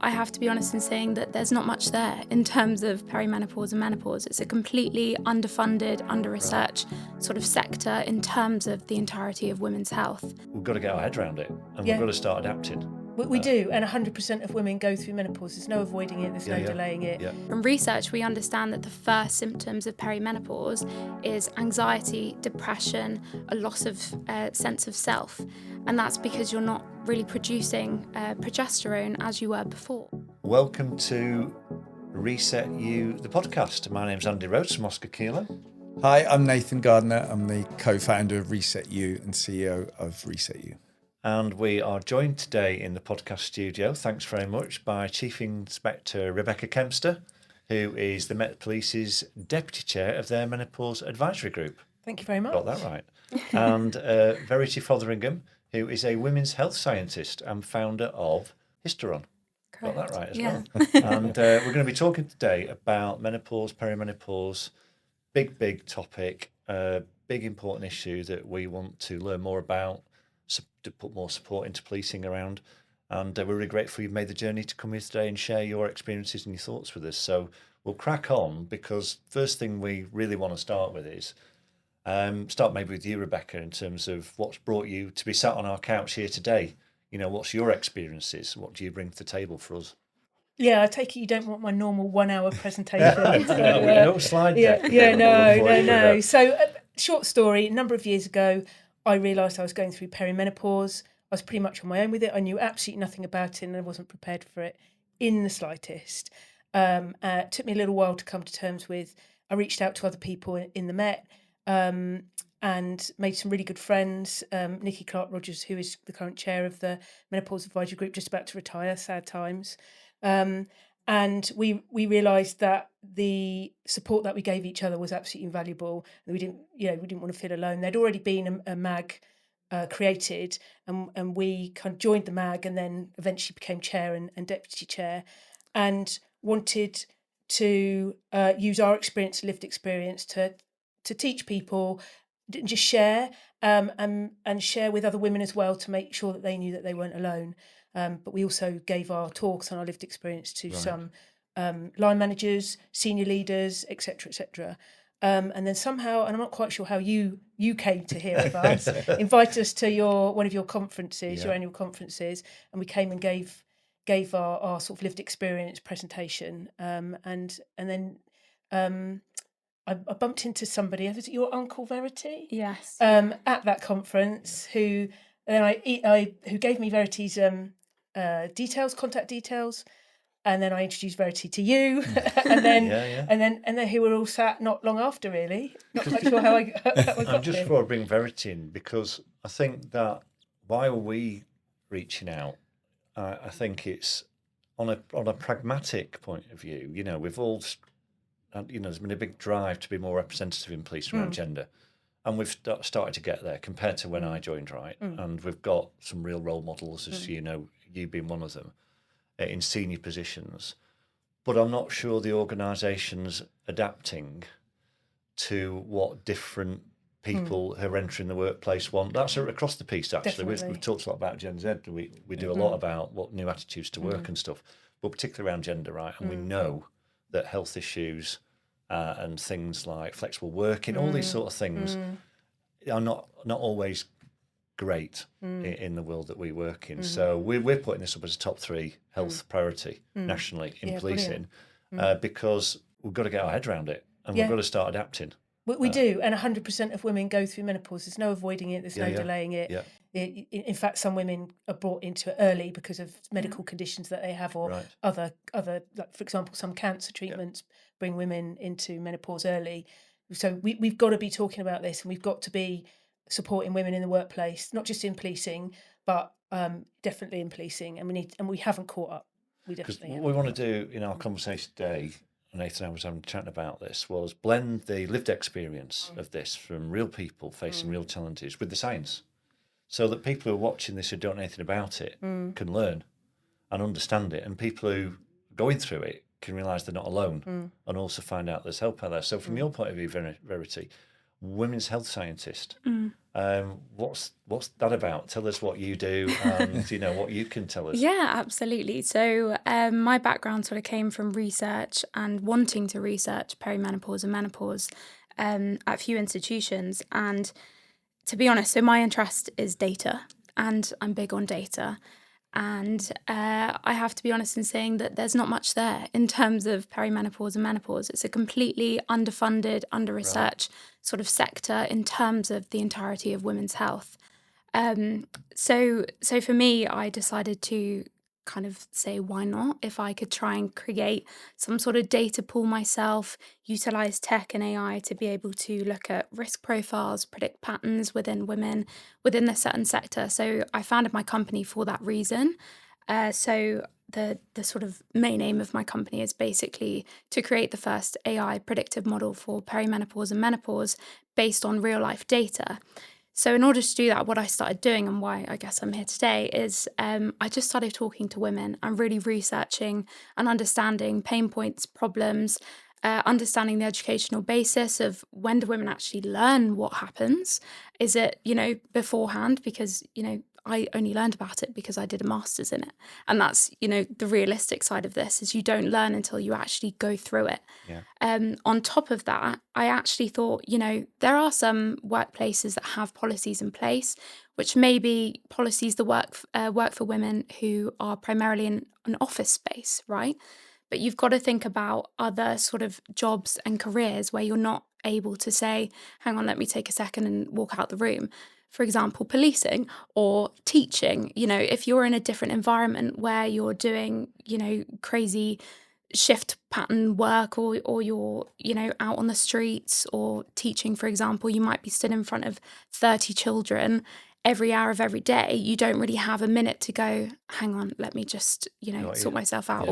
I have to be honest in saying that there's not much there in terms of perimenopause and menopause. It's a completely underfunded, under-researched sort of sector in terms of the entirety of women's health. We've got to get our head around it, and we've got to start adapting. We do, and 100% of women go through menopause. There's no avoiding it, there's no delaying it. Yeah. From research, we understand that the first symptoms of perimenopause is anxiety, depression, a loss of sense of self. And that's because you're not really producing progesterone as you were before. Welcome to ResetU, the podcast. My name's Andy Rhodes from Oscar Keeler. Hi, I'm Nathan Gardner. I'm the co-founder of ResetU and CEO of ResetU. And we are joined today in the podcast studio, thanks very much, by Chief Inspector Rebecca Kempster, who is the Met Police's Deputy Chair of their Menopause Advisory Group. Thank you very much. Got that right. And Verity Fotheringham, who is a women's health scientist and founder of Hysteron. Correct. Got that right as Yeah. well. And we're going to be talking today about menopause, perimenopause, big topic, big important issue that we want to learn more about, to put more support into policing around. And we're really grateful you've made the journey to come here today and share your experiences and your thoughts with us. So we'll crack on, because first thing we really want to start with is start maybe with you, Rebecca, in terms of what's brought you to be sat on our couch here today. You know, what's your experiences? What do you bring to the table for us? Yeah, I take it you don't want my normal 1 hour presentation. So, No slide deck. No. So, short story, a number of years ago, I realised I was going through perimenopause. I was pretty much on my own with it. I knew absolutely nothing about it and I wasn't prepared for it in the slightest. It took me a little while to come to terms with. I reached out to other people in the Met and made some really good friends. Nikki Clark-Rogers, who is the current chair of the Menopause Advisory Group, just about to retire, sad times. And we realised that the support that we gave each other was absolutely invaluable. And we didn't want to feel alone. There'd already been a MAG created, and we kind of joined the MAG, and then eventually became chair and deputy chair, and wanted to use our experience, lived experience, to teach people, and just share, and share with other women as well, to make sure that they knew that they weren't alone. But we also gave our talks on our lived experience to some line managers, senior leaders, etc. And then somehow, and I'm not quite sure how you came to hear of us, invited us to one of your conferences, your annual conferences, and we came and gave our sort of lived experience presentation. And then I bumped into somebody. Was it your uncle Verity? Yes. At that conference, who gave me Verity's contact details, and then I introduced Verity to you, and then here we're all sat not long after, really. Not quite sure how I got I'm just here. before I bring Verity in, because I think that why are we reaching out? I think it's on a pragmatic point of view. You know, we've all, there's been a big drive to be more representative in police around gender. And we've started to get there compared to when I joined, right? And we've got some real role models, as you know, you being one of them, in senior positions. But I'm not sure the organisation's adapting to what different people who are entering the workplace want. That's across the piece, actually. We've talked a lot about Gen Z. We do a lot about what new attitudes to work and stuff, but particularly around gender, right? And we know that health issues and things like flexible working, all these sort of things are not always great in the world that we work in. So we're putting this up as a top 3 health priority nationally in policing, because we've got to get our head around it, and we've got to start adapting. We do, and 100% of women go through menopause. There's no avoiding it, there's no delaying it. Yeah. In fact, some women are brought into it early because of medical conditions that they have, or other, like, for example, some cancer treatments bring women into menopause early. So we've got to be talking about this, and we've got to be supporting women in the workplace, not just in policing, but definitely in policing. And we haven't caught up. We definitely haven't. What we want to do in our conversation today, Nathan and I was chatting about this, was blend the lived experience of this from real people facing real challenges with the science, so that people who are watching this who don't know anything about it can learn and understand it, and people who are going through it can realise they're not alone and also find out there's help out there. So from your point of view, Verity, women's health scientist, What's that about? Tell us what you do and, what you can tell us. Yeah, absolutely. So my background sort of came from research and wanting to research perimenopause and menopause at a few institutions. And to be honest, so my interest is data, and I'm big on data. And I have to be honest in saying that there's not much there in terms of perimenopause and menopause. It's a completely underfunded, under-researched sort of sector in terms of the entirety of women's health. So for me, I decided to kind of say, why not? If I could try and create some sort of data pool myself, utilize tech and AI to be able to look at risk profiles, predict patterns within women within a certain sector. So I founded my company for that reason. So the sort of main aim of my company is basically to create the first AI predictive model for perimenopause and menopause based on real life data. So in order to do that, what I started doing, and why I guess I'm here today, is I just started talking to women and really researching and understanding pain points, problems, understanding the educational basis of when do women actually learn what happens. Is it, beforehand? Because, I only learned about it because I did a master's in it. And that's, the realistic side of this is you don't learn until you actually go through it. Yeah. On top of that, I actually thought, there are some workplaces that have policies in place, which may be policies that work for women who are primarily in an office space, right? But you've got to think about other sort of jobs and careers where you're not able to say, hang on, let me take a second and walk out the room. For example, policing or teaching. If you're in a different environment where you're doing, crazy shift pattern work, or you're, out on the streets or teaching, for example, you might be stood in front of 30 children every hour of every day. You don't really have a minute to go, hang on, let me just, sort myself out.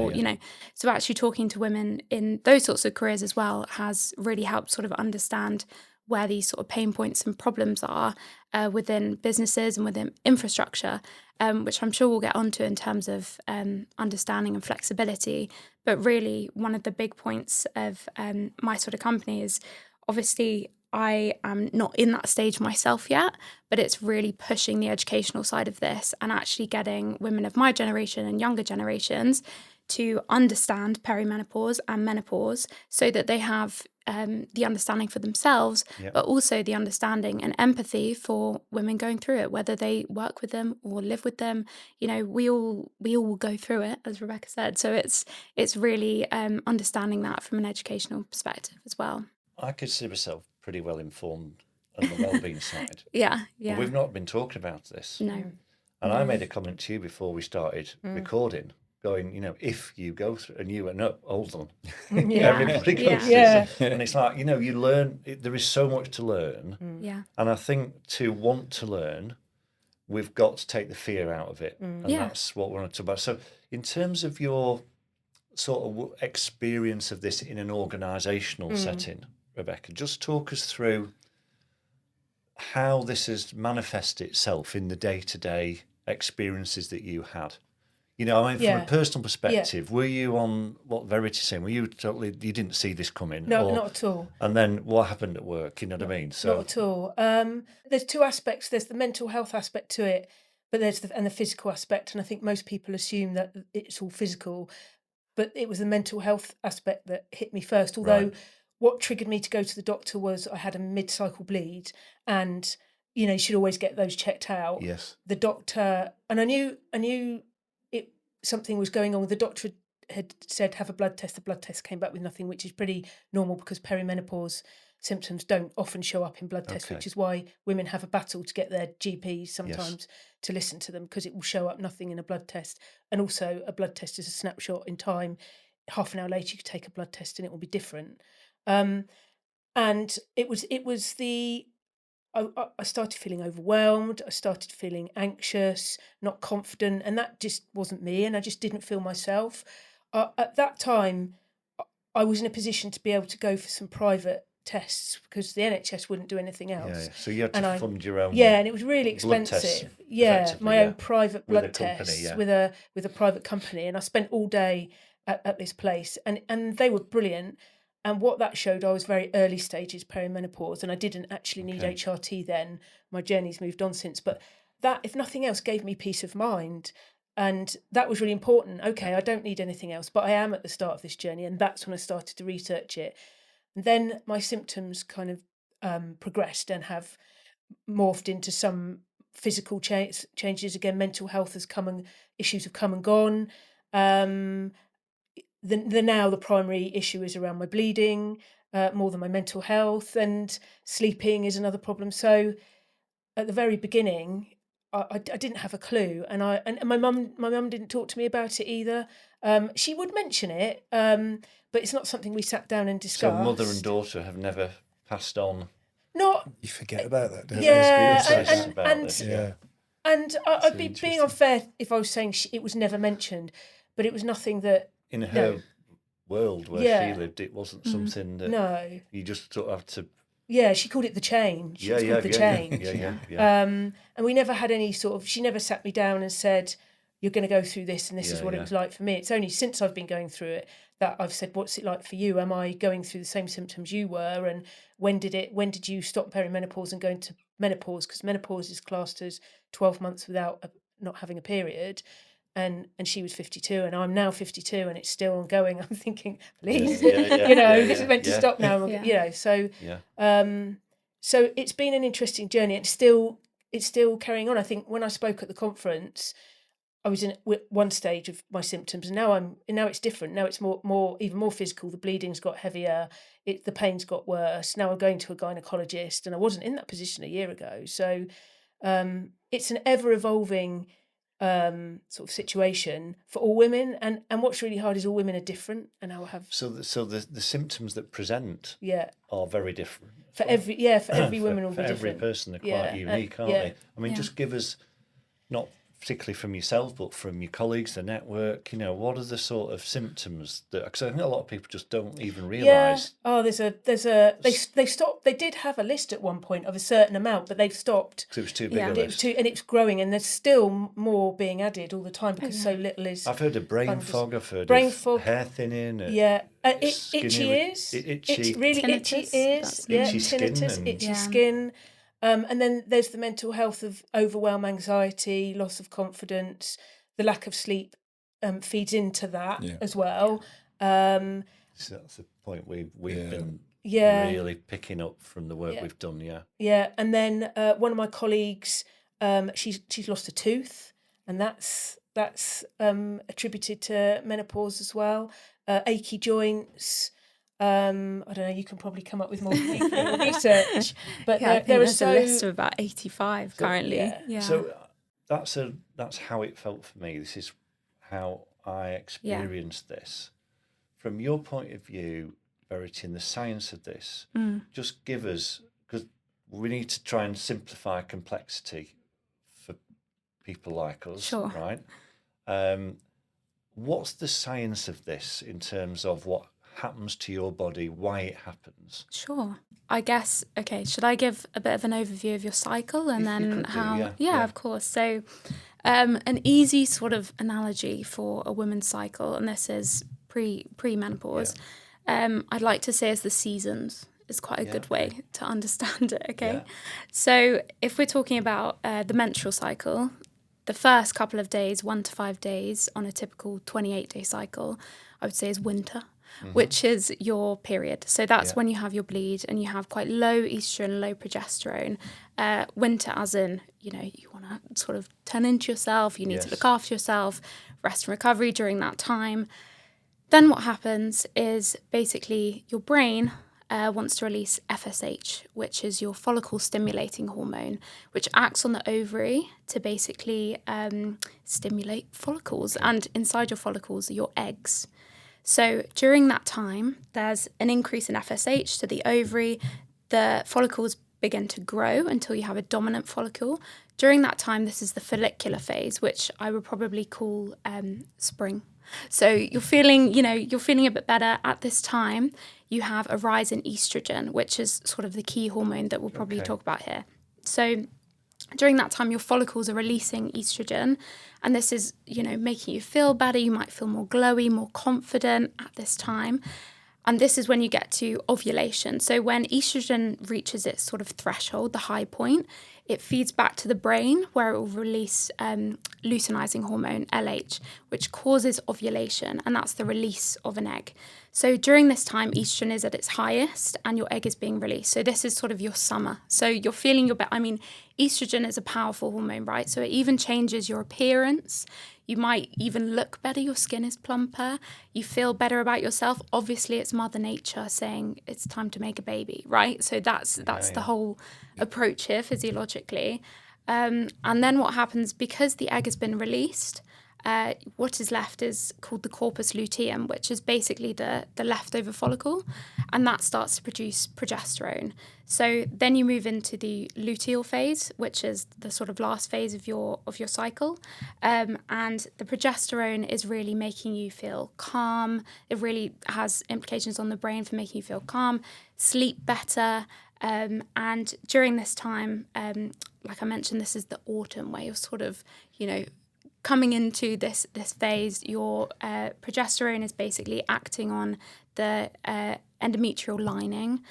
So actually talking to women in those sorts of careers as well has really helped sort of understand where these sort of pain points and problems are within businesses and within infrastructure, which I'm sure we'll get onto in terms of understanding and flexibility. But really, one of the big points of my sort of company is obviously I am not in that stage myself yet, but it's really pushing the educational side of this and actually getting women of my generation and younger generations to understand perimenopause and menopause so that they have the understanding for themselves, but also the understanding and empathy for women going through it, whether they work with them or live with them. We all will go through it, as Rebecca said. So it's really understanding that from an educational perspective as well. I consider myself pretty well informed on the wellbeing side. Yeah. But we've not been talking about this. No. And I made a comment to you before we started recording, going, if you go through, and you went, no, hold on. Everybody goes through this. And it's like, you learn, there is so much to learn. Yeah. And I think to want to learn, we've got to take the fear out of it. And that's what we want to talk about. So in terms of your sort of experience of this in an organisational setting, Rebecca, just talk us through how this has manifested itself in the day-to-day experiences that you had. From a personal perspective, were you on what Verity's saying? Were you totally, you didn't see this coming? No, not at all. And then what happened at work? You know what I mean? So not at all. There's two aspects. There's the mental health aspect to it, but there's the physical aspect. And I think most people assume that it's all physical, but it was the mental health aspect that hit me first. Although what triggered me to go to the doctor was I had a mid-cycle bleed, and you should always get those checked out. Yes. The doctor, and I knew something was going on. The doctor had said have a blood test. The blood test came back with nothing, which is pretty normal because perimenopause symptoms don't often show up in blood tests, which is why women have a battle to get their GPs sometimes to listen to them, because it will show up nothing in a blood test. And also a blood test is a snapshot in time. Half an hour later you could take a blood test and it will be different. And it was the I started feeling overwhelmed. I started feeling anxious, not confident, and that just wasn't me, and I just didn't feel myself. At that time, I was in a position to be able to go for some private tests because the NHS wouldn't do anything else. Yeah. So you had to fund your own. Yeah, and it was really expensive. My own private blood with a company, tests with a private company, and I spent all day at this place, and they were brilliant. And what that showed, I was very early stages perimenopause, and I didn't actually need Okay. HRT then. My journey's moved on since, but that, if nothing else, gave me peace of mind. And that was really important. Okay, I don't need anything else, but I am at the start of this journey, and that's when I started to research it. And then my symptoms kind of progressed and have morphed into some physical changes. Again, mental health issues have come and gone. Now the primary issue is around my bleeding, more than my mental health, and sleeping is another problem. So at the very beginning, I didn't have a clue, and my mum didn't talk to me about it either. She would mention it, but it's not something we sat down and discussed. So mother and daughter have never passed on. Not You forget about that, don't yeah, you? and I'd be being unfair if I was saying it was never mentioned, but it was nothing that In her world where she lived, it wasn't something that you just sort of have to. Yeah, she called it the change. It's called the change. Yeah. And we never had any sort of. She never sat me down and said, "You're going to go through this, and this is what it was like for me." It's only since I've been going through it that I've said, "What's it like for you? Am I going through the same symptoms you were? And when did you stop perimenopause and go into menopause? Because menopause is classed as 12 months without not having a period." And she was 52, and I'm now 52, and it's still ongoing. I'm thinking, please, this is meant to stop now. So so it's been an interesting journey. It's still carrying on. I think when I spoke at the conference, I was in one stage of my symptoms, and now it's different. Now it's even more physical. The bleeding's got heavier. The pain's got worse. Now I'm going to a gynecologist, and I wasn't in that position a year ago. So it's an ever evolving sort of situation for all women, and what's really hard is all women are different, and I'll have so the symptoms that present are very different for every woman will be different. Every person they're quite unique, aren't they? I mean, just give us, not particularly from yourself, but from your colleagues, the network, what are the sort of symptoms that, because I think a lot of people just don't even realise. They stopped. They did have a list at one point of a certain amount, but they've stopped because it was too big a list. And it's growing, and there's still more being added all the time because so little is. I've heard of brain fog. I've heard brain of fog, hair thinning. Itchy ears. It's really itchy ears. Itchy skin tinnitus, itchy skin. And then there's the mental health of overwhelm, anxiety, loss of confidence, the lack of sleep feeds into that as well. So that's the point we've been really picking up from the work we've done. Yeah. And then one of my colleagues, she's lost a tooth, and that's attributed to menopause as well. Achy joints. I don't know. You can probably come up with more research, but there's a list of about 85 currently. So that's how it felt for me. This is how I experienced this. From your point of view, Verity, and the science of this, just give us, because we need to try and simplify complexity for people like us, right? What's the science of this in terms of what happens to your body, why it happens? Sure. I guess, should I give a bit of an overview of your cycle and then how? Yeah, of course. So an easy sort of analogy for a woman's cycle, and this is pre-menopause, I'd like to say is the seasons is quite a good way to understand it, So if we're talking about the menstrual cycle, the first couple of days, 1 to 5 days on a typical 28-day cycle, I would say is winter. Which is your period. So that's when you have your bleed and you have quite low estrogen, low progesterone. Winter as in, you want to sort of turn into yourself, you need to look after yourself, rest and recovery during that time. Then what happens is basically your brain wants to release FSH, which is your follicle stimulating hormone, which acts on the ovary to basically stimulate follicles. And inside your follicles are your eggs. So during that time, there's an increase in FSH to the ovary. The follicles begin to grow until you have a dominant follicle. During that time, this is the follicular phase, which I would probably call spring. So you're feeling a bit better at this time. You have a rise in estrogen, which is sort of the key hormone that we'll probably talk about here. So during that time, your follicles are releasing estrogen, and this is, making you feel better. You might feel more glowy, more confident at this time. And this is when you get to ovulation. So when estrogen reaches its sort of threshold, the high point, it feeds back to the brain where it will release luteinizing hormone, LH, which causes ovulation, and that's the release of an egg. So during this time, estrogen is at its highest and your egg is being released. So this is sort of your summer. So you're feeling your best. I mean, estrogen is a powerful hormone, right? So it even changes your appearance. You might even look better. Your skin is plumper. You feel better about yourself. Obviously, it's Mother Nature saying it's time to make a baby, right? So that's the whole approach here physiologically. And then what happens, because the egg has been released, what is left is called the corpus luteum, which is basically the leftover follicle, and that starts to produce progesterone. So then you move into the luteal phase, which is the sort of last phase of your cycle, and the progesterone is really making you feel calm. It really has implications on the brain for making you feel calm, sleep better. And during this time, like I mentioned, this is the autumn where you're sort of, coming into this phase. Your progesterone is basically acting on the endometrial lining,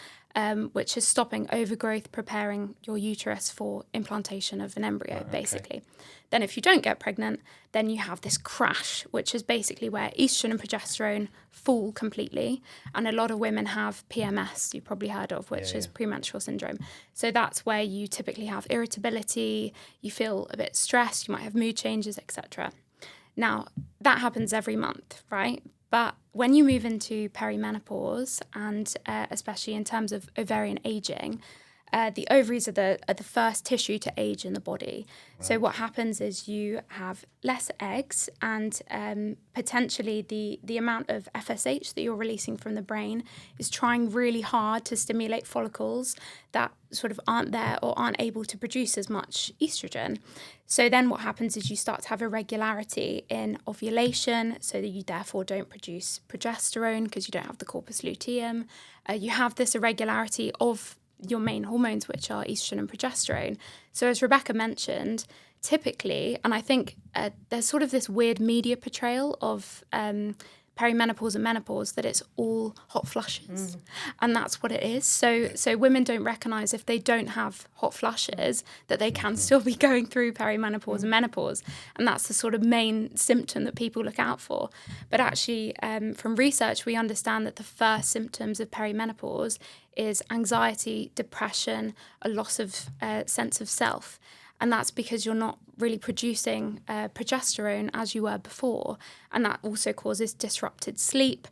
which is stopping overgrowth, preparing your uterus for implantation of an embryo, basically. Then if you don't get pregnant, then you have this crash, which is basically where estrogen and progesterone fall completely. And a lot of women have PMS, you've probably heard of, which is premenstrual syndrome. So that's where you typically have irritability, you feel a bit stressed, you might have mood changes, etc. Now, that happens every month, right? But when you move into perimenopause, and especially in terms of ovarian aging, the ovaries are the first tissue to age in the body. Right. So what happens is you have less eggs, and potentially the amount of FSH that you're releasing from the brain is trying really hard to stimulate follicles that sort of aren't there or aren't able to produce as much estrogen. So then what happens is you start to have irregularity in ovulation, so that you therefore don't produce progesterone because you don't have the corpus luteum. You have this irregularity of your main hormones, which are estrogen and progesterone. So as Rebecca mentioned, typically, and I think there's sort of this weird media portrayal of perimenopause and menopause, that it's all hot flushes. And that's what it is. So women don't recognise, if they don't have hot flushes, that they can still be going through perimenopause and menopause. And that's the sort of main symptom that people look out for. But actually, from research, we understand that the first symptoms of perimenopause is anxiety, depression, a loss of sense of self. And that's because you're not really producing progesterone as you were before. And that also causes disrupted sleep.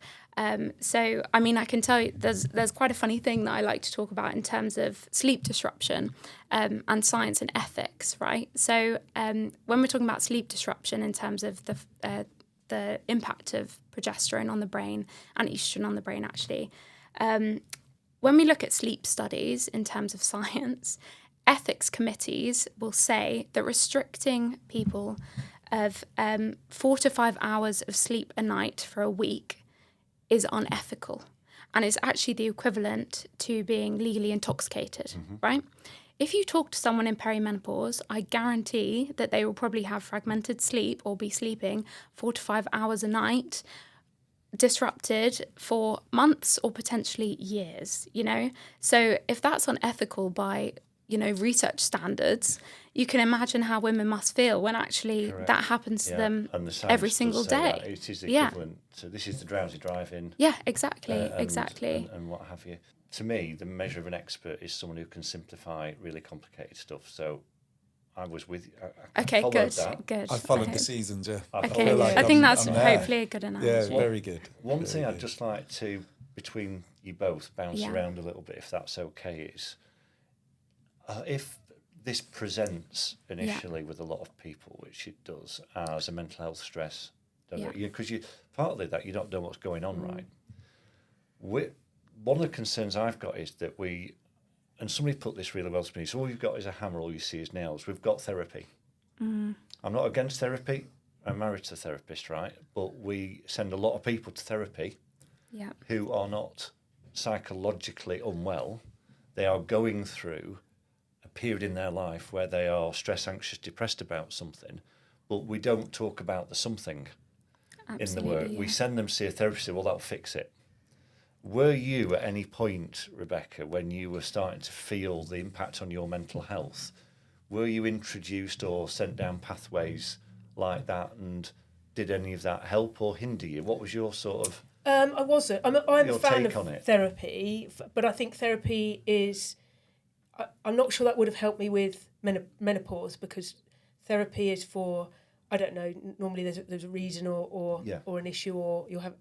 So, I mean, I can tell you there's quite a funny thing that I like to talk about in terms of sleep disruption and science and ethics, right? So when we're talking about sleep disruption in terms of the impact of progesterone on the brain and estrogen on the brain, actually, when we look at sleep studies in terms of science, ethics committees will say that restricting people of 4 to 5 hours of sleep a night for a week is unethical, and is actually the equivalent to being legally intoxicated, right? If you talk to someone in perimenopause, I guarantee that they will probably have fragmented sleep or be sleeping 4 to 5 hours a night, disrupted for months or potentially years, So if that's unethical by research standards, you can imagine how women must feel when actually that happens to them every single day. It is equivalent to, this is the drowsy driving. Yeah, exactly. And what have you. To me, the measure of an expert is someone who can simplify really complicated stuff. So I was with you. I followed that. Good. I followed the seasons, yeah. I think that's hopefully a good analogy. Yeah, very good. One thing I'd just like to, between you both, bounce around a little bit, if that's okay, is if this presents initially with a lot of people, which it does, as a mental health stress, because partly that you don't know what's going on, right? One of the concerns I've got is that and somebody put this really well to me, so all you've got is a hammer, all you see is nails. We've got therapy. I'm not against therapy. I'm married to a therapist, right? But we send a lot of people to therapy who are not psychologically unwell. They are going through a period in their life where they are stressed, anxious, depressed about something, but we don't talk about the something in the work. We send them to see a therapist, say, well, that'll fix it. Were you at any point, Rebecca, when you were starting to feel the impact on your mental health, were you introduced or sent down pathways like that, and did any of that help or hinder you? What was your sort of I wasn't. I'm a fan take on of it? therapy, but I think therapy is... I'm not sure that would have helped me with menopause, because therapy is for, I don't know, normally there's a reason or an issue, or you'll have,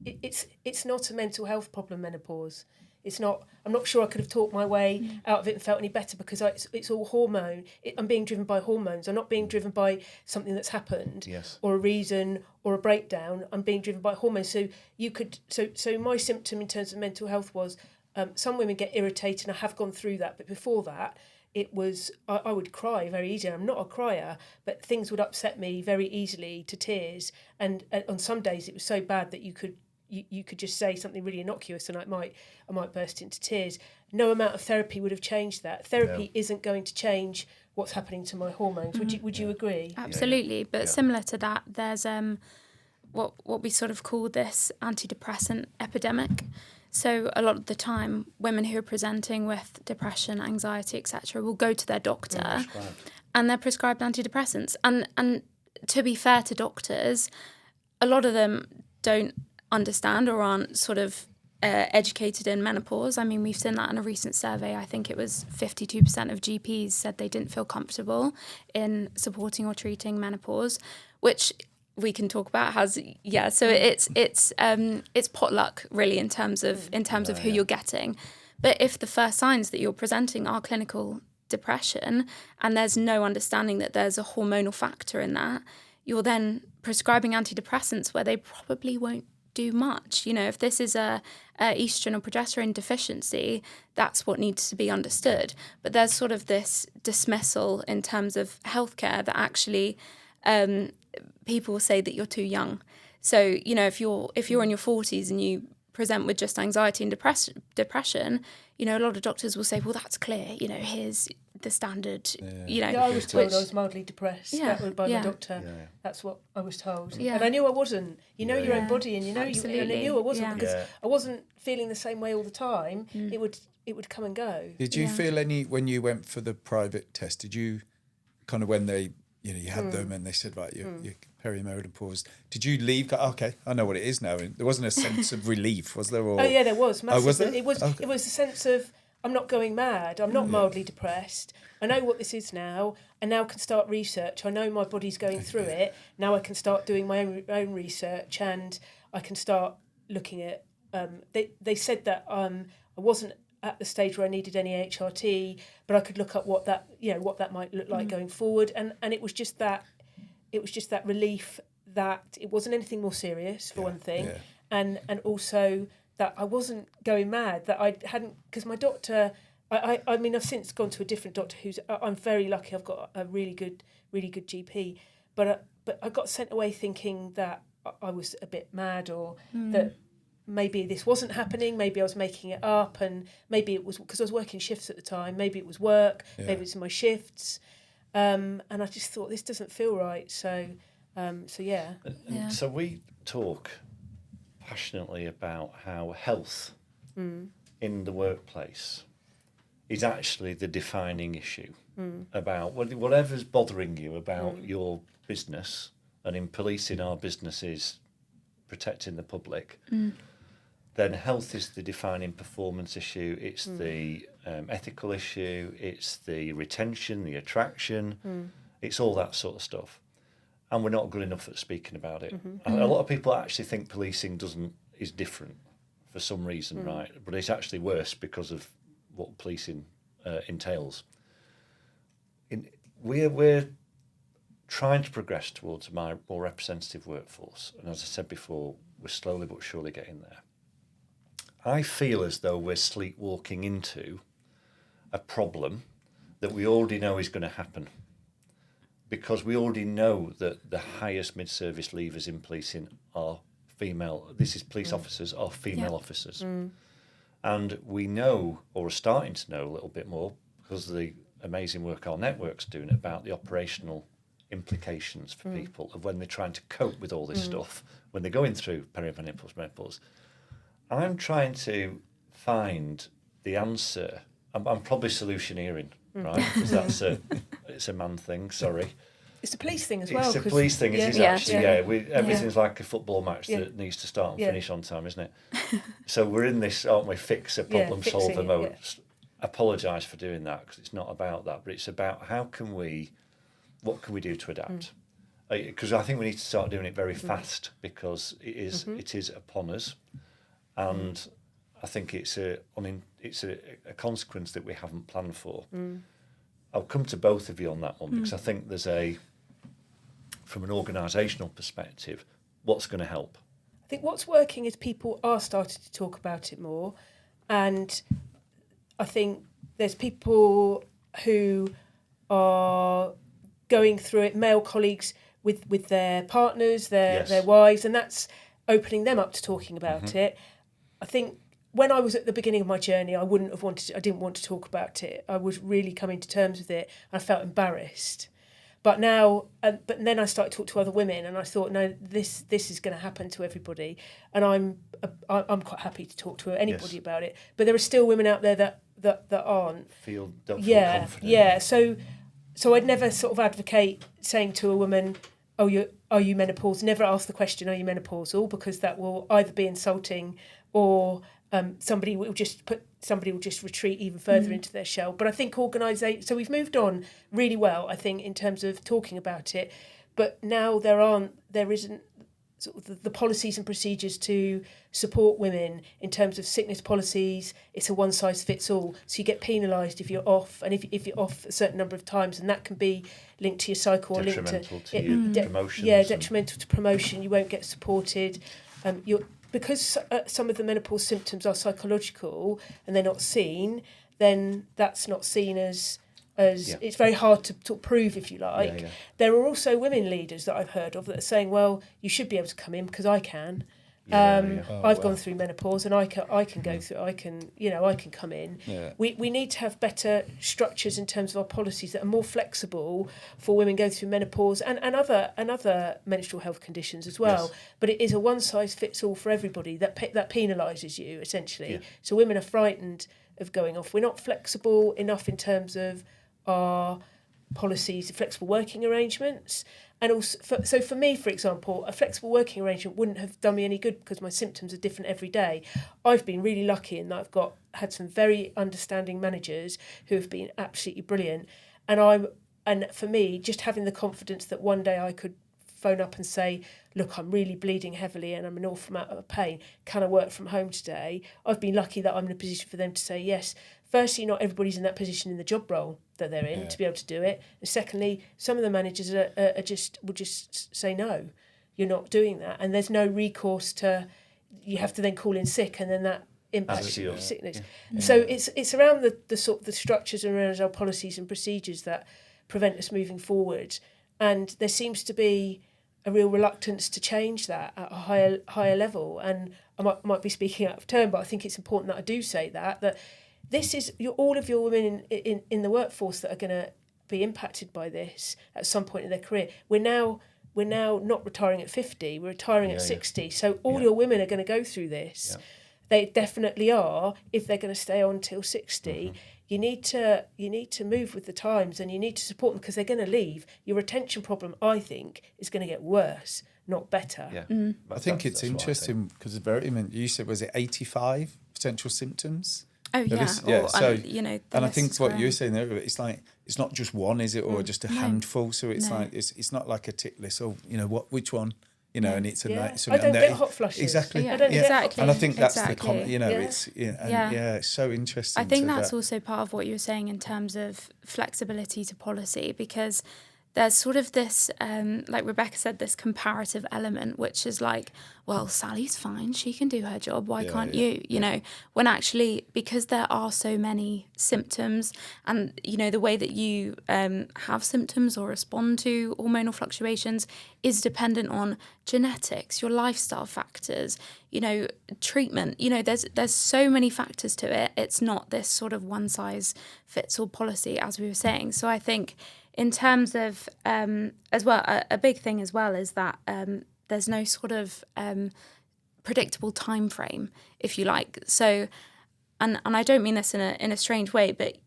it's not a mental health problem, menopause. It's not. I'm not sure I could have talked my way out of it and felt any better, because it's all hormone. I'm being driven by hormones. I'm not being driven by something that's happened, or a reason or a breakdown. I'm being driven by hormones. So you could. So my symptom in terms of mental health was, some women get irritated, and I have gone through that. But before that, it was I would cry very easily. I'm not a crier, but things would upset me very easily to tears. And on some days, it was so bad that you could just say something really innocuous, and I might burst into tears. No amount of therapy would have changed that. Therapy isn't going to change what's happening to my hormones. Would you agree? Absolutely. But similar to that, there's what we sort of call this antidepressant epidemic. So a lot of the time, women who are presenting with depression, anxiety, etc., will go to their doctor, and they're prescribed antidepressants. And to be fair to doctors, a lot of them don't understand or aren't sort of educated in menopause. I mean, we've seen that in a recent survey. I think it was 52% of GPs said they didn't feel comfortable in supporting or treating menopause, which we can talk about. So it's potluck really in terms of who you're getting. But if the first signs that you're presenting are clinical depression, and there's no understanding that there's a hormonal factor in that, you're then prescribing antidepressants where they probably won't do much. If this is a estrogen or progesterone deficiency, that's what needs to be understood. But there's sort of this dismissal in terms of healthcare that actually people say that you're too young. So if you're in your 40s and you present with just anxiety and depression, a lot of doctors will say, well, that's clear. Here's the standard. I was told I was mildly depressed. Yeah. That was by my doctor. Yeah. That's what I was told. Yeah. And I knew I wasn't. Your own body, and and I knew I wasn't, because I wasn't feeling the same way all the time. It would come and go. Did you feel any when you went for the private test? Did you kind of, when they you had them and they said, right, you're perimenopause, did you leave? Go, okay, I know what it is now. And there wasn't a sense of relief, was there? Or... Oh yeah, there was. Massive. Oh, was there? It was. Okay. It was a sense of, I'm not going mad. I'm not mildly depressed. I know what this is now, and now I can start research. I know my body's going through it. Now I can start doing my own research, and I can start looking at. They said that I wasn't at the stage where I needed any HRT, but I could look up what that might look like going forward, and it was just that. It was just that relief that it wasn't anything more serious, for one thing, and also that I wasn't going mad, that I hadn't, because my doctor, I mean, I've since gone to a different doctor I'm very lucky, I've got a really good GP, but I got sent away thinking that I was a bit mad, or that maybe this wasn't happening, maybe I was making it up, and maybe it was because I was working shifts at the time, maybe it was work, maybe it was my shifts, and I just thought, this doesn't feel right, so yeah. So we talk passionately about how health in the workplace is actually the defining issue about whatever's bothering you about your business, and in policing our businesses, protecting the public, then health is the defining performance issue. It's the ethical issue. It's the retention, the attraction. It's all that sort of stuff. And we're not good enough at speaking about it. A lot of people actually think policing is different for some reason, right? But it's actually worse because of what policing entails. We're trying to progress towards a more representative workforce. And as I said before, we're slowly but surely getting there. I feel as though we're sleepwalking into a problem that we already know is going to happen, because we already know that the highest mid-service leavers in policing are female. This is police officers are female officers. And we know, or are starting to know a little bit more, because of the amazing work our network's doing about the operational implications for people of when they're trying to cope with all this stuff, when they're going through perimenopause, menopause. I'm trying to find the answer. I'm probably solutioneering, right? Because it's a man thing. Sorry. It's a police thing as well. It's a police thing. It is Yeah, actually. true. Everything's like a football match Yeah. that needs to start and Yeah. finish on time, isn't it? So we're in this, aren't we? Fixer, problem fixing solver it, mode. Apologise for doing that because it's not about that, but it's about what can we do to adapt? Because I think we need to start doing it very fast because it is upon us, and I think it's a consequence that we haven't planned for. I'll come to both of you on that one because I think there's from an organisational perspective, what's going to help? I think what's working is people are starting to talk about it more, and I think there's people who are going through it, male colleagues with their partners, their wives, and that's opening them up to talking about it. I think when I was at the beginning of my journey, I didn't want to talk about it. I was really coming to terms with it. I felt embarrassed. But now, but then I started to talk to other women, and I thought, no, this is going to happen to everybody, and I'm quite happy to talk to anybody about it. But there are still women out there that aren't. Don't feel confident. Yeah. So I'd never sort of advocate saying to a woman, "Oh, are you menopausal?" Never ask the question, "Are you menopausal?" because that will either be insulting or somebody will just retreat even further into their shell. But I think so we've moved on really well, I think, in terms of talking about it. But now there isn't sort of the policies and procedures to support women in terms of sickness policies. It's a one size fits all. So you get penalised if you're off, and if you're off a certain number of times, and that can be linked to your cycle or linked to your promotions. Yeah, detrimental to promotion. You won't get supported. Because some of the menopause symptoms are psychological and they're not seen, then that's not seen as it's very hard to prove, if you like. Yeah. There are also women leaders that I've heard of that are saying, well, you should be able to come in because I can. I've gone through menopause and I can go through. I can come in. Yeah. We need to have better structures in terms of our policies that are more flexible for women going through menopause and other menstrual health conditions as well. Yes. But it is a one size fits all for everybody that penalises you essentially. Yeah. So women are frightened of going off. We're not flexible enough in terms of our policies, flexible working arrangements. And also, for me, for example, a flexible working arrangement wouldn't have done me any good because my symptoms are different every day. I've been really lucky in that I've had some very understanding managers who have been absolutely brilliant. And for me, just having the confidence that one day I could phone up and say, look, I'm really bleeding heavily and I'm an awful amount of pain. Can I work from home today? I've been lucky that I'm in a position for them to say yes. Firstly, not everybody's in that position in the job role that they're in to be able to do it. And secondly, some of the managers will just say, no, you're not doing that. And there's no recourse to, you have to then call in sick and then that impacts your sickness. Yeah. So it's around the sort of the structures and around our policies and procedures that prevent us moving forward. And there seems to be a real reluctance to change that at a higher level. And I might be speaking out of turn, but I think it's important that I do say that this is all of your women in the workforce that are going to be impacted by this at some point in their career. We're now not retiring at 50, we're retiring at 60. So all your women are going to go through this. Yeah. They definitely are if they're going to stay on till 60. Mm-hmm. You need to move with the times and you need to support them because they're going to leave. Your retention problem, I think, is going to get worse, not better. Yeah. Mm. I think it's interesting because you said, was it 85 potential symptoms? Oh, yeah. So, and I think what you're saying there, it's like, it's not just one, is it? Or just a handful. So it's like, it's not like a tick list. Oh, which one? And it's a night. I don't get hot flushes. Exactly. I don't get hot flushes. And I think that's the it's so interesting. I think that's also part of what you were saying in terms of flexibility to policy, because there's sort of this, like Rebecca said, this comparative element, which is like, well, Sally's fine, she can do her job, why can't you? When actually, because there are so many symptoms and, the way that you have symptoms or respond to hormonal fluctuations is dependent on genetics, your lifestyle factors, treatment, there's so many factors to it. It's not this sort of one size fits all policy, as we were saying. So I think in terms of, as well, a big thing as well is that there's no sort of predictable time frame, if you like. So, and I don't mean this in a strange way, but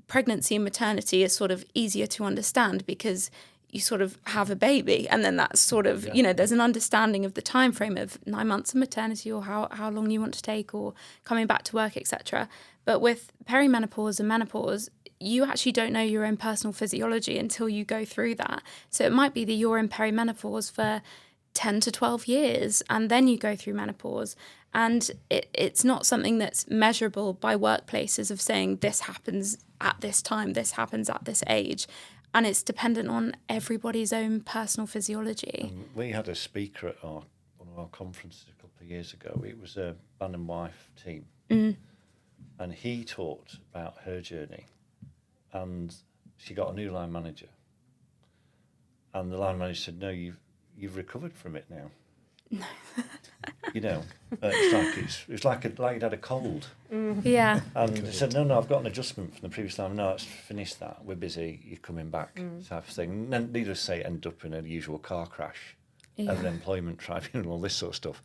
pregnancy and maternity is sort of easier to understand because you sort of have a baby, and then that's sort of there's an understanding of the time frame of 9 months of maternity, or how long you want to take, or coming back to work, etc. But with perimenopause and menopause, you actually don't know your own personal physiology until you go through that. So it might be that you're in perimenopause for 10 to 12 years, and then you go through menopause. And it's not something that's measurable by workplaces of saying this happens at this time, this happens at this age. And it's dependent on everybody's own personal physiology. We had a speaker at one of our conferences a couple of years ago. It was a man and wife team. And he talked about her journey. And she got a new line manager. And the line manager said, no, you've recovered from it now. It's like you'd had a cold. Yeah. And they said, no, I've got an adjustment from the previous time. No, let's finish that. We're busy. You're coming back, type of thing. And then needless to say, end up in a usual car crash, at an employment tribunal, all this sort of stuff.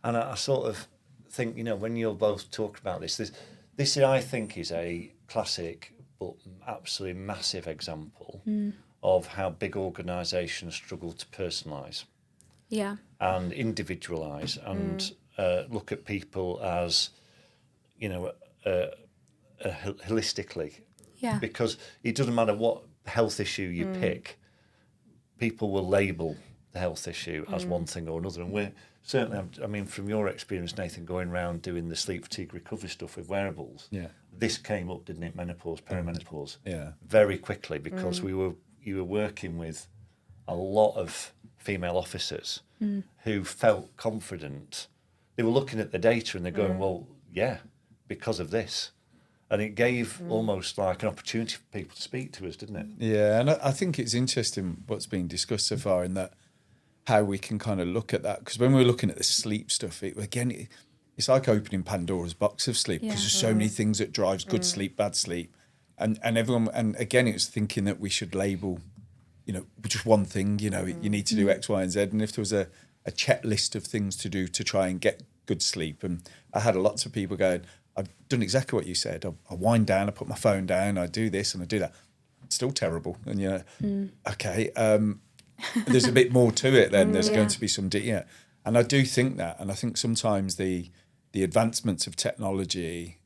And I sort of think, when you'll both talk about this, I think is a classic but absolutely massive example of how big organisations struggle to personalise. Yeah. And individualise and look at people as, holistically. Yeah. Because it doesn't matter what health issue you pick, people will label the health issue as one thing or another. And we're certainly, from your experience, Nathan, going around doing the sleep fatigue recovery stuff with wearables, this came up, didn't it, menopause, perimenopause, very quickly, because you were working with a lot of female officers who felt confident. They were looking at the data and they're going, well, yeah, because of this. And it gave almost like an opportunity for people to speak to us, didn't it? Yeah, and I think it's interesting what's been discussed so far in that, how we can kind of look at that. Because when we're looking at the sleep stuff, it's like opening Pandora's box of sleep, because there's so many things that drives good sleep, bad sleep. And everyone, and again, it was thinking that we should label, just one thing, you need to do X, Y, and Z. And if there was a checklist of things to do to try and get good sleep, and I had lots of people going, I've done exactly what you said. I wind down, I put my phone down, I do this and I do that. It's still terrible. And okay, there's a bit more to it then. There's going to be some, and I do think that, and I think sometimes the advancements of technology,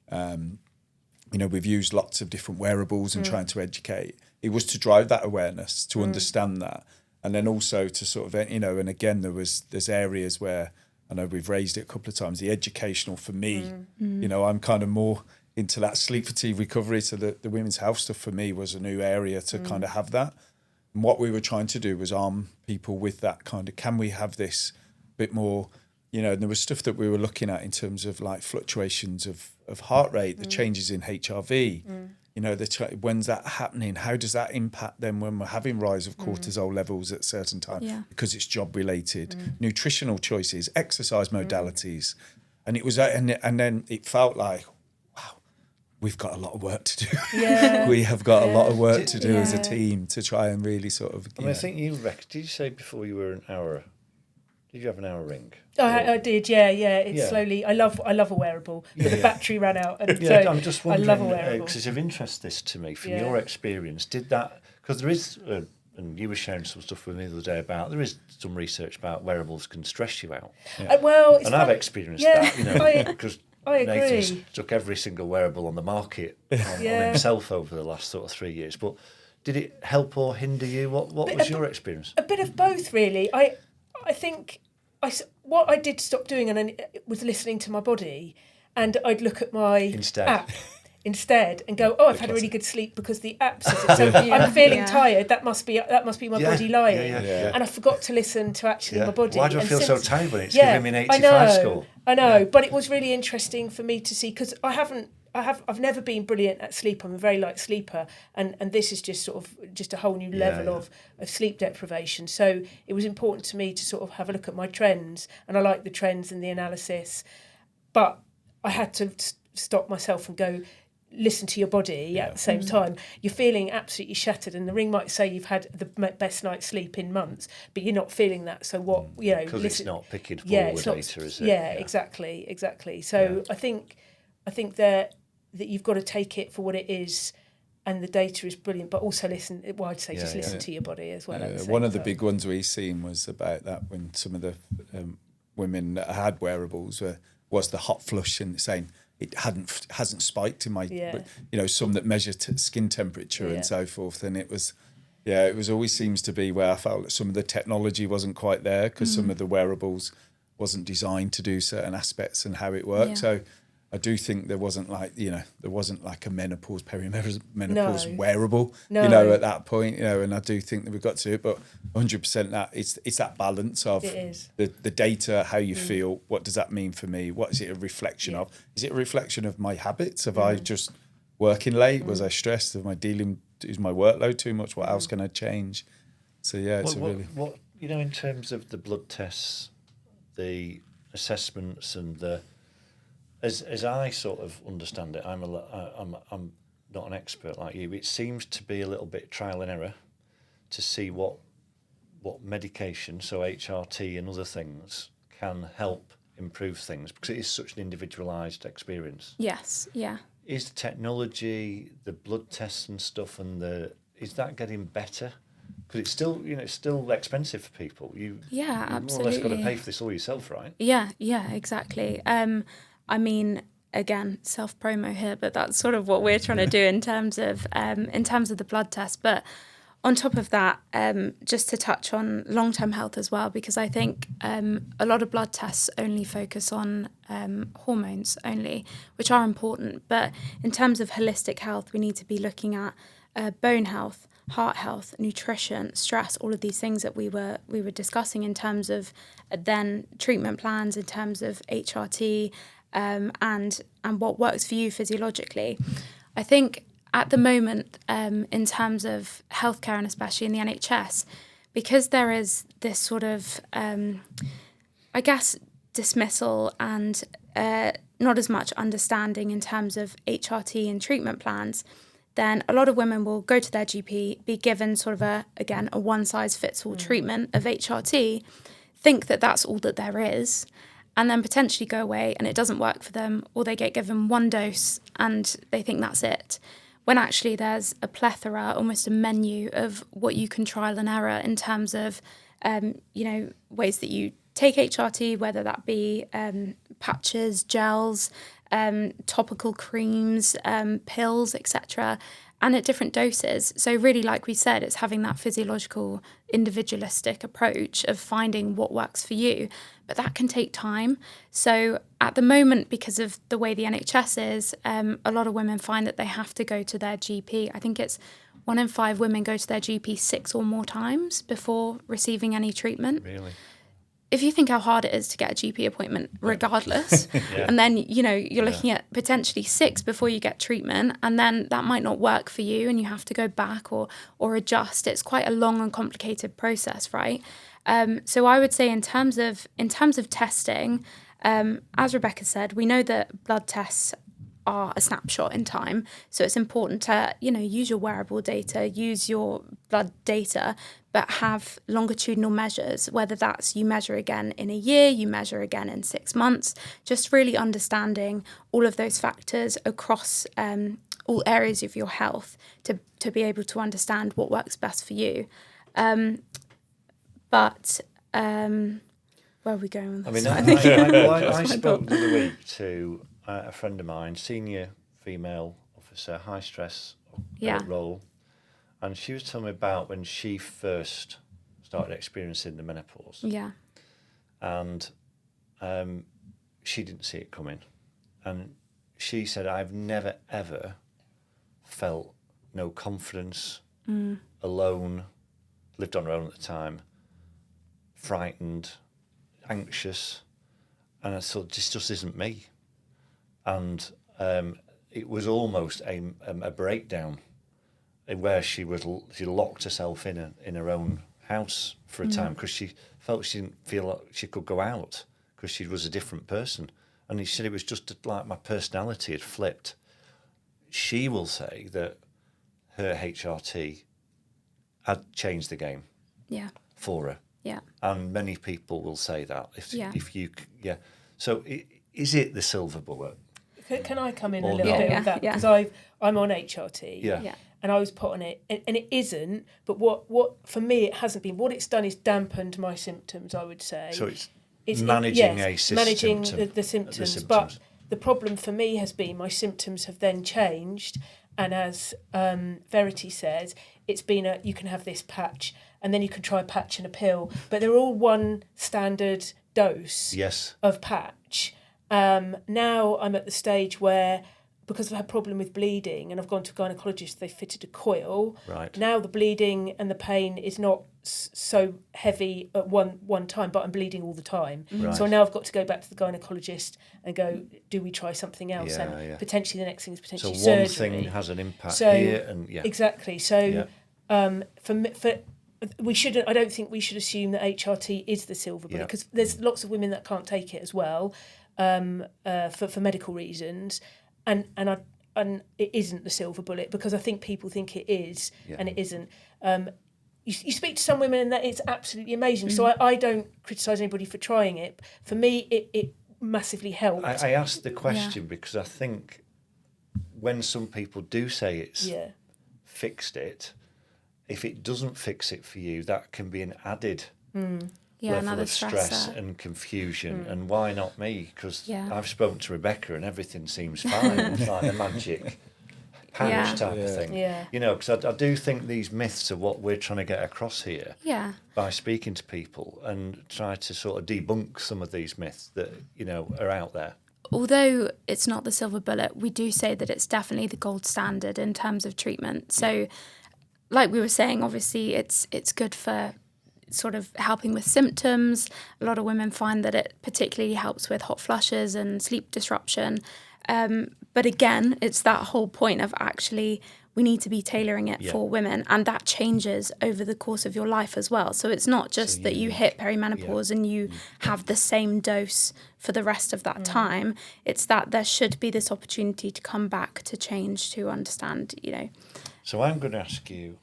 we've used lots of different wearables and trying to educate. It was to drive that awareness, to understand that, and then also to sort of, and again, there's areas where, I know we've raised it a couple of times, the educational for me, I'm kind of more into that sleep fatigue recovery. So the women's health stuff for me was a new area to kind of have that. And what we were trying to do was arm people with that kind of, can we have this bit more, and there was stuff that we were looking at in terms of like fluctuations of heart rate, the changes in HRV, when's that happening? How does that impact them when we're having rise of cortisol levels at certain times? Yeah. Because it's job related, nutritional choices, exercise modalities. And it was, and then it felt like, wow, we've got a lot of work to do. Yeah. We have got a lot of work to do as a team to try and really sort of. I think did you say before you were an hour? Did you have an hour ring? I did, yeah. It's slowly. I love a wearable, but the battery ran out. And so I'm just wondering, I love a wearable. because it's of interest this to me from your experience. Did that, because there is, and you were sharing some stuff with me the other day about, there is some research about wearables can stress you out. Well, I've experienced that, because Nathan's took every single wearable on the market on himself over the last sort of 3 years. But did it help or hinder you? What was your experience? A bit of both, really. I think what I did stop doing was listening to my body, and I'd look at my app instead and go, I've had a really good sleep because the app says it. So I'm feeling tired. That must be my body lying. And I forgot to listen to actually my body. Why do I feel so tired when it's giving me an 85 score? I know, but it was really interesting for me to see, because I've never been brilliant at sleep. I'm a very light sleeper, and this is just sort of just a whole new level of sleep deprivation. So it was important to me to sort of have a look at my trends, and I like the trends and the analysis, but I had to stop myself and go, listen to your body at the same time. You're feeling absolutely shattered, and the ring might say you've had the best night's sleep in months, but you're not feeling that. So what, you know, because it's not picking up all the data, is it? Yeah, exactly. So I think that you've got to take it for what it is, and the data is brilliant, but also listen. Well, I'd say just listen to your body as well. One of the big ones we've seen was about that when some of the women that had wearables was the hot flush, and saying it hasn't spiked in my, but, you know, some that measure skin temperature and so forth, and it was always seems to be where I felt that some of the technology wasn't quite there, because some of the wearables wasn't designed to do certain aspects and how it worked. So I do think there wasn't like a menopause, perimenopause wearable, you know, at that point, you know, and I do think that we've got to it, but 100% that it's that balance of the data, how you feel, what does that mean for me? What is it a reflection of? Is it a reflection of my habits? Have I just working late? Was I stressed? Is my workload too much? What else can I change? So what you know, in terms of the blood tests, the assessments, and the as I sort of understand it, I'm not an expert like you. It seems to be a little bit trial and error to see what medication, so HRT and other things, can help improve things, because it is such an individualised experience. Yes, yeah. Is the technology, the blood tests and stuff, is that getting better? Because it's still, you know, it's still expensive for people. You absolutely. more or less got to pay for this all yourself, right? Yeah, exactly. I mean, again, self-promo here, but that's sort of what we're trying to do in terms of the blood test. But on top of that, just to touch on long-term health as well, because I think a lot of blood tests only focus on hormones only, which are important. But in terms of holistic health, we need to be looking at bone health, heart health, nutrition, stress, all of these things that we were discussing in terms of then treatment plans, in terms of HRT, and what works for you physiologically. I think at the moment, in terms of healthcare, and especially in the NHS, because there is this sort of, I guess, dismissal and not as much understanding in terms of HRT and treatment plans, then a lot of women will go to their GP, be given sort of a one-size-fits-all treatment of HRT, think that that's all that there is, and then potentially go away and it doesn't work for them, or they get given one dose and they think that's it. When actually there's a plethora, almost a menu of what you can trial and error in terms of, ways that you take HRT, whether that be patches, gels, topical creams, pills, etc., and at different doses. So really, like we said, it's having that physiological, individualistic approach of finding what works for you. But that can take time. So at the moment, because of the way the NHS is, a lot of women find that they have to go to their GP. I think it's 1 in 5 women go to their GP 6 or more times before receiving any treatment. Really? If you think how hard it is to get a GP appointment, regardless, and then, you're looking at potentially 6 before you get treatment, and then that might not work for you and you have to go back or adjust. It's quite a long and complicated process, right? So I would say in terms of testing, as Rebecca said, we know that blood tests are a snapshot in time. So it's important to, use your wearable data, use your blood data, but have longitudinal measures, whether that's you measure again in a year, you measure again in 6 months, just really understanding all of those factors across all areas of your health to be able to understand what works best for you. But where are we going with this? I spoke the other week to a friend of mine, senior female officer, high stress role, and she was telling me about when she first started experiencing the menopause. Yeah. And she didn't see it coming. And she said, I've never, ever felt no confidence, alone, lived on her own at the time, frightened, anxious, and I thought, this just isn't me. And it was almost a breakdown where she locked herself in her own house for a time because she felt she didn't feel like she could go out because she was a different person. And she said it was just like my personality had flipped. she will say that her HRT had changed the game for her. Yeah. And many people will say that. So is it the silver bullet? Can I come in Or a little not? bit with that? Because I'm on HRT. Yeah. And I was put on it, and it isn't. But what for me, it hasn't been. What it's done is dampened my symptoms, I would say. So it's managing managing symptom, the symptoms. But the problem for me has been my symptoms have then changed, and as Verity says, it's been you can have this patch, and then you can try a patch and a pill, but they're all one standard dose of patch. Now I'm at the stage where, because I've had a problem with bleeding and I've gone to a gynaecologist, they fitted a coil. Right. Now the bleeding and the pain is not so heavy at one time, but I'm bleeding all the time. Right. So now I've got to go back to the gynaecologist and go, do we try something else? Yeah, and potentially the next thing is potentially so surgery. one thing has an impact here, and exactly. So for we shouldn't. I don't think we should assume that HRT is the silver bullet, because there's lots of women that can't take it as well, for medical reasons, and it isn't the silver bullet, because I think people think it is, and it isn't. You speak to some women and that it's absolutely amazing. So I don't criticise anybody for trying it. For me, it massively helped. I asked the question because I think when some people do say it's fixed it, if it doesn't fix it for you, that can be an added level of stress and confusion. And why not me? Because I've spoken to Rebecca and everything seems fine. It's like a magic pouch type of thing. You know, because I do think these myths are what we're trying to get across here by speaking to people and try to sort of debunk some of these myths that, you know, are out there. Although it's not the silver bullet, we do say that it's definitely the gold standard in terms of treatment. So like we were saying, obviously it's good for sort of helping with symptoms. A lot of women find that it particularly helps with hot flushes and sleep disruption. But again, it's that whole point of actually we need to be tailoring it for women, and that changes over the course of your life as well. So it's not just that you hit perimenopause and you have the same dose for the rest of that time. It's that there should be this opportunity to come back, to change, to understand, you know. So I'm going to ask you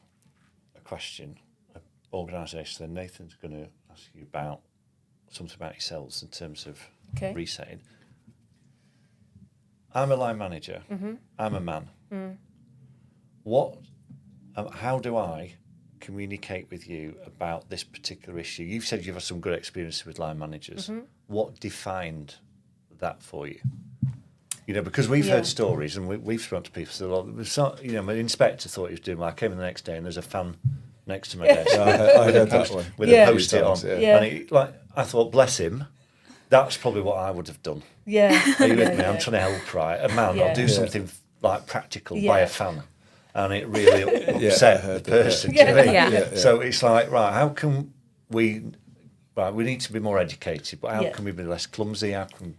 a question, an organisation, and Nathan's going to ask you about something about yourselves in terms of resetting. I'm a line manager. I'm a man. How do I communicate with you about this particular issue? You've said you've had some good experiences with line managers. What defined that for you? You know, because we've heard stories and we've spoken to people. So, you know, my inspector thought he was doing well. I came in the next day and there's a fan next to my desk I heard that one. with a post-it on. And I thought, bless him, that's probably what I would have done. Are you with me? I'm trying to help, right? A man, I'll do something like practical, buy a fan. And it really upset the person. Do you know what I mean? So it's like, right, how can we... Right, we need to be more educated, but how can we be less clumsy? How can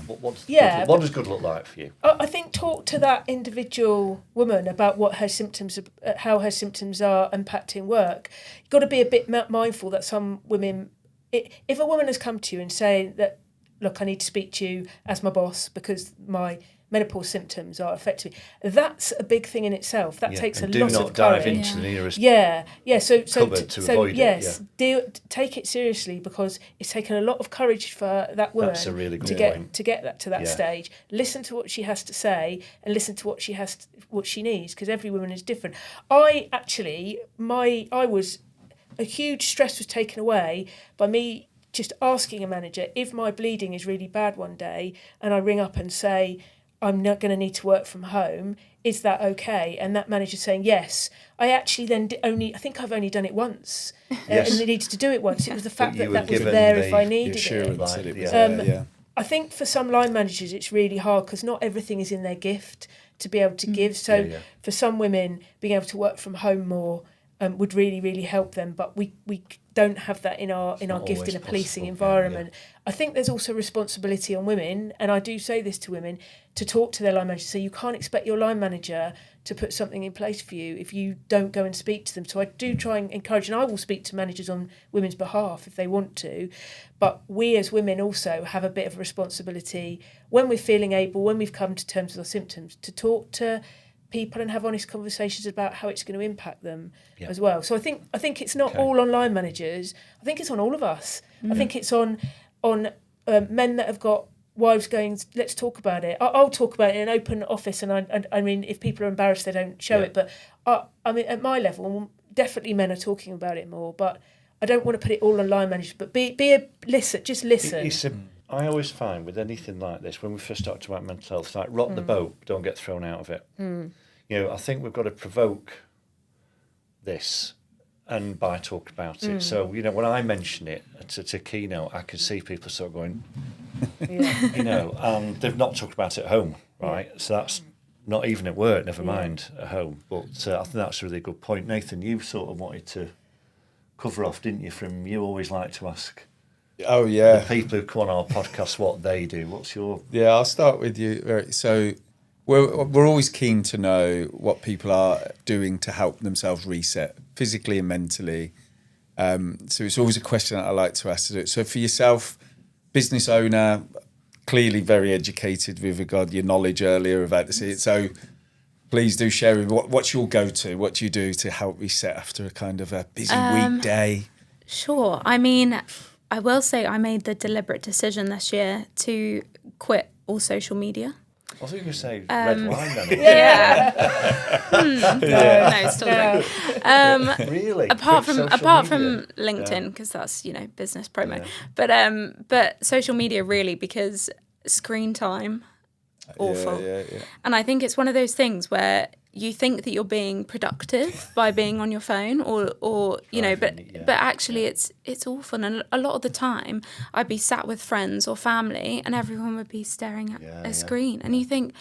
what does good look like for you? I think talk to that individual woman about what her symptoms, how her symptoms are impacting work. You've got to be a bit mindful that some women, if a woman has come to you and saying that, look, I need to speak to you as my boss because my menopause symptoms are affecting me, that's a big thing in itself. That takes a lot of courage. Do not dive into the nearest cupboard to avoid it. Take it seriously, because it's taken a lot of courage for that woman really to get to that stage. Listen to what she has to say and listen to what she needs, because every woman is different. A huge stress was taken away by me just asking a manager, if my bleeding is really bad one day and I ring up and say, I'm not going to need to work from home, is that okay? And that manager saying yes. I actually then I think I've only done it once and needed to do it once. It was the fact that was there if I needed it. I think for some line managers it's really hard because not everything is in their gift to be able to give. So for some women, being able to work from home more would really, really help them. But we don't have that in our gift in a policing environment. I think there's also responsibility on women, and I do say this to women, to talk to their line manager. So you can't expect your line manager to put something in place for you if you don't go and speak to them. So I do try and encourage, and I will speak to managers on women's behalf if they want to. But we as women also have a bit of a responsibility when we're feeling able, when we've come to terms with our symptoms, to talk to people and have honest conversations about how it's going to impact them Yeah. as well. So I think it's not all on line managers. I think it's on all of us. I think it's on men that have got wives going, let's talk about it. I'll talk about it in an open office, and I mean, if people are embarrassed, they don't show it. But I mean, at my level, definitely men are talking about it more. But I don't want to put it all on line managers. But be a listen, just listen. I always find with anything like this, when we first talked about mental health, it's like rock the boat, don't get thrown out of it. You know, I think we've got to provoke this, and by talking about it. So, you know, when I mention it to keynote, I can see people sort of going, you know, and they've not talked about it at home, right? So that's not even at work, never mind at home. But I think that's a really good point. Nathan, you sort of wanted to cover off, didn't you? From you always like to ask. Oh yeah, the people who come on our podcast, what they do. What's your? Yeah, I'll start with you. So we're always keen to know what people are doing to help themselves reset physically and mentally. So it's always a question that I like to ask. So for yourself, business owner, clearly very educated with regard to your knowledge earlier about this. So please do share with me what's your go-to. What do you do to help reset after a kind of a busy weekday? Sure. I mean, I will say I made the deliberate decision this year to quit all social media. I thought you were going to say red wine then. No, still drink. Really? Apart from LinkedIn, because that's, you know, business promo. But social media really, because screen time, awful. And I think it's one of those things where you think that you're being productive by being on your phone or you know, but actually it's awful. And a lot of the time I'd be sat with friends or family and everyone would be staring at a screen, and you think,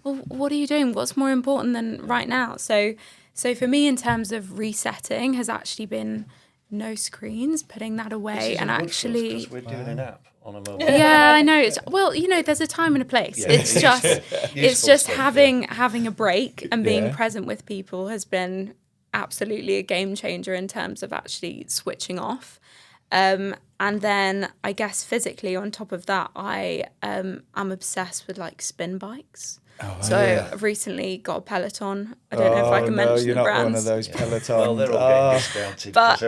well, what are you doing? What's more important than right now? So for me, in terms of resetting, has actually been no screens, putting that away, and actually we're doing an app on a mobile. Yeah, I know. Well, you know, there's a time and a place. Yeah. It's just having a break and being present with people has been absolutely a game changer in terms of actually switching off. And then I guess physically on top of that, I'm obsessed with like spin bikes. I've recently got a Peloton. I don't know if I can mention you're the not brands. One of those Pelotons. Well, they're all getting discounted. But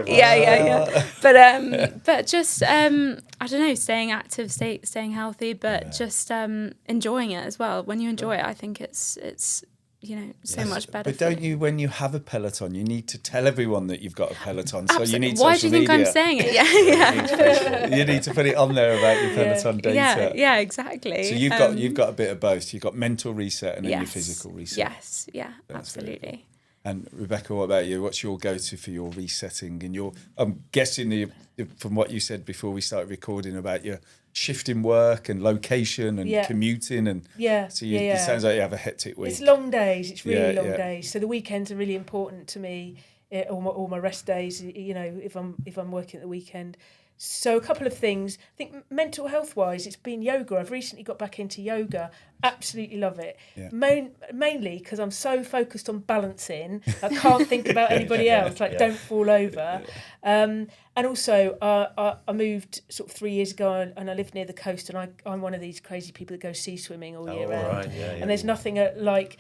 but just I don't know, staying active, staying healthy, but just enjoying it as well. When you enjoy it, I think it's you know, so much better. But don't you, when you have a Peloton, you need to tell everyone that you've got a Peloton. So you need Why do you think media. I'm saying it? Yeah. You need to put it on there about your Peloton data. Yeah, exactly. So you've got a bit of both. You've got mental reset and then your physical reset. Yes, yeah, absolutely. And Rebecca, what about you? What's your go-to for your resetting? And I'm guessing from what you said before we started recording about your shifting work and location and commuting and so it sounds like you have a hectic week. It's long days. It's really long days. So the weekends are really important to me. All my rest days. You know, if I'm working at the weekend. So a couple of things. I think mental health wise, it's been yoga. I've recently got back into yoga. Absolutely love it. Yeah. Mainly because I'm so focused on balancing. I can't think about anybody else. Don't fall over. And also, I moved sort of 3 years ago, and I live near the coast. And I'm one of these crazy people that go sea swimming all year round. Right. And there's nothing like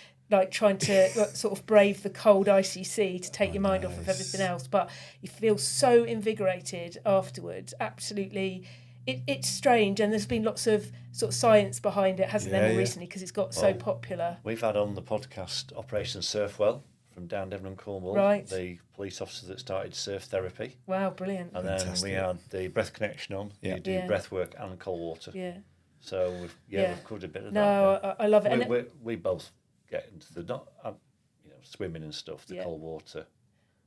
trying to sort of brave the cold icy sea to take your mind off of everything else, but you feel so invigorated afterwards. Absolutely, it's strange, and there's been lots of sort of science behind it, hasn't there, more recently, because it's got so popular. We've had on the podcast Operation Surfwell from down Devon and Cornwall, the police officer that started surf therapy. Wow, brilliant. And then we had the Breath Connection on, you do breath work and cold water. So we've covered a bit of that. No, I love it. We both get into the swimming and stuff, the cold water.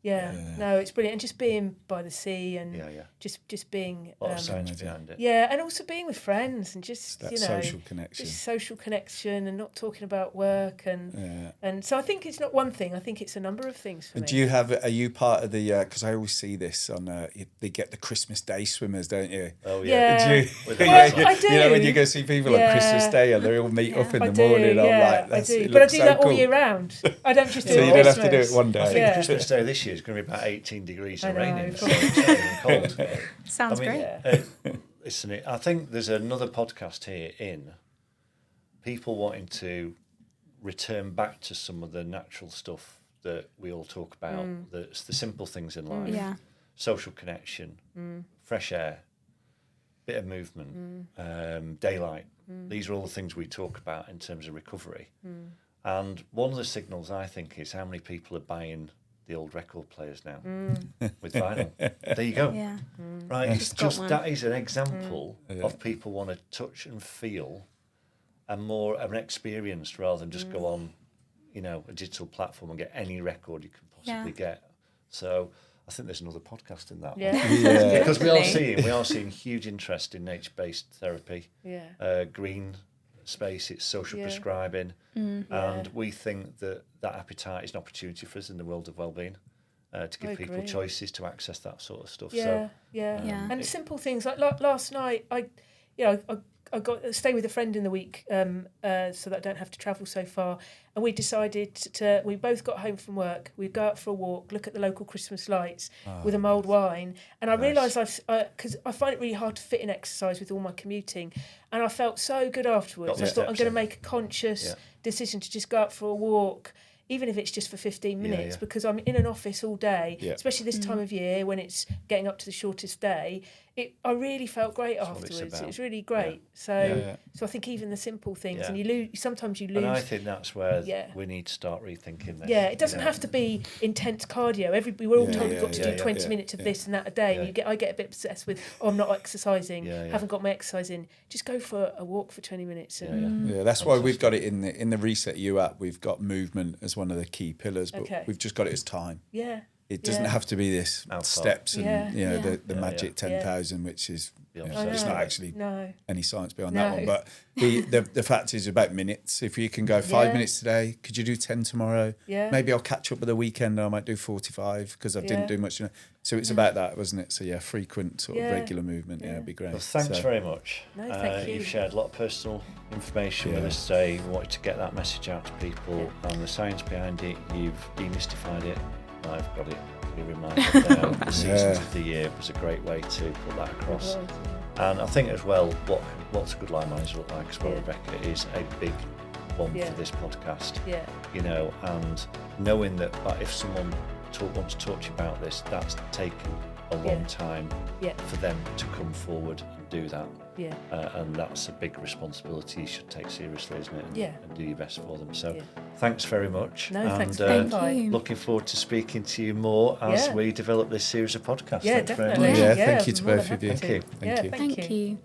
No, it's brilliant, and just being by the sea and just being a lot of science behind it. And also being with friends and just social connection, just social connection, and not talking about work and so I think it's not one thing. I think it's a number of things for me. Are you part of the? Because I always see this on. They get the Christmas Day swimmers, don't you? Oh yeah. I do. You know when you go see people on Christmas Day and they all meet up in the morning. I do. But I do that all year round. I don't just do it. So you don't have to do it one day. I think Christmas Day this year is going to be about 18 degrees and raining. So it's cold. Sounds great. Listen, I think there's another podcast here in people wanting to return back to some of the natural stuff that we all talk about. That's the simple things in life. Yeah. Social connection, fresh air, bit of movement, daylight. These are all the things we talk about in terms of recovery. And one of the signals, I think, is how many people are buying the old record players now with vinyl. There you go. Yeah. Right, it's Just got just one. that is an example of people want to touch and feel and more of an experience rather than just go on, you know, a digital platform and get any record you can possibly get. So I think there's another podcast in that one. Yeah. Because we are seeing huge interest in nature-based therapy. Green space, it's social prescribing, and we think that appetite is an opportunity for us in the world of wellbeing, to give people choices to access that sort of stuff. And simple things like last night, I got to stay with a friend in the week, so that I don't have to travel so far. And we decided we both got home from work, we'd go out for a walk, look at the local Christmas lights with a mulled wine. And I realised because I find it really hard to fit in exercise with all my commuting. And I felt so good afterwards. I thought I'm going to make a conscious decision to just go out for a walk, even if it's just for 15 minutes, because I'm in an office all day, especially this time of year when it's getting up to the shortest day. I really felt great afterwards. It was really great. So I think even the simple things, and sometimes you lose. And I think that's where we need to start rethinking this. Yeah, it doesn't have to be intense cardio. We're all told we've got to do 20 minutes of this and that a day. And I get a bit obsessed with, I'm not exercising, haven't got my exercise in. Just go for a walk for 20 minutes. Yeah, that's why we've got it in the ResetU app. We've got movement as one of the key pillars, but we've just got it as time. Yeah. It doesn't have to be this steps and the magic 10,000, which is it's not actually any science behind that one. But the fact is about minutes. If you can go 5 minutes today, could you do 10 tomorrow? Yeah. Maybe I'll catch up with the weekend and I might do 45 because I didn't do much. So it's about that, wasn't it? So frequent sort of regular movement. It'd be great. Well, thanks very much. No, thank you. You've shared a lot of personal information with us today. We wanted to get that message out to people and the science behind it. You've demystified it. I've got it to be reminded now. The seasons of the year was a great way to put that across. And I think as well, what's a good line manager look like as well, Rebecca, is a big one for this podcast. You know, and knowing that if someone wants to talk to you about this, that's taken a long time for them to come forward and do that. And that's a big responsibility you should take seriously, isn't it? And do your best for them. So thanks very much. No, thanks. Thank you. Looking forward to speaking to you more as we develop this series of podcasts. Yeah, Thanks very definitely. much. Thank you to both of you. Thank you. Thank you. Thank you.